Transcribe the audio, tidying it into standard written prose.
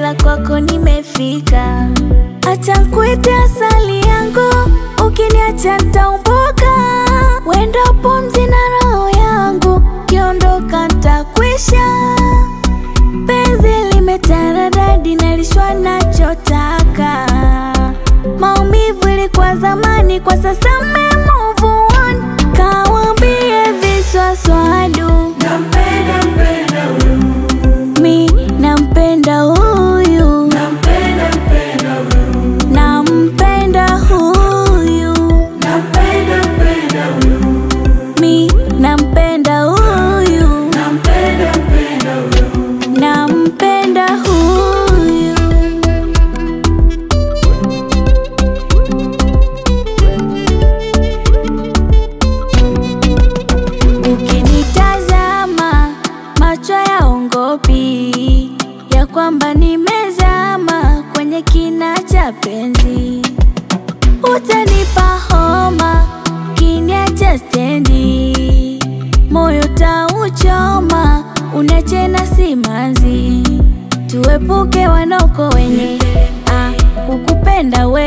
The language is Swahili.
ila kwako nimefika. Acha nikuite asali yangu, ukiniacha nitaumbuka. Wendo pumzi na roho yangu, kiondoka nitakwisha. Penzi limetaradadi, nalishwa nachotaka. Maumivu ilikuwa zamani, kwa sasa move on. Kawambie viswaswadu, nampenda mpenda huyu, mi nampenda huyu, nampenda mpenda huyu, nampenda huyu, nampenda mpenda huyu, mi nampenda huyu, nampenda mpenda huyu, nampenda huyu. Ukinitazama macho yaongopi, ya kwamba nimezama kwenye kina cha penzi. Utanipa homa kiniacha stendi, moyo tauchoma unache na simanzi. Tuepuke wanoko wenye kukupenda we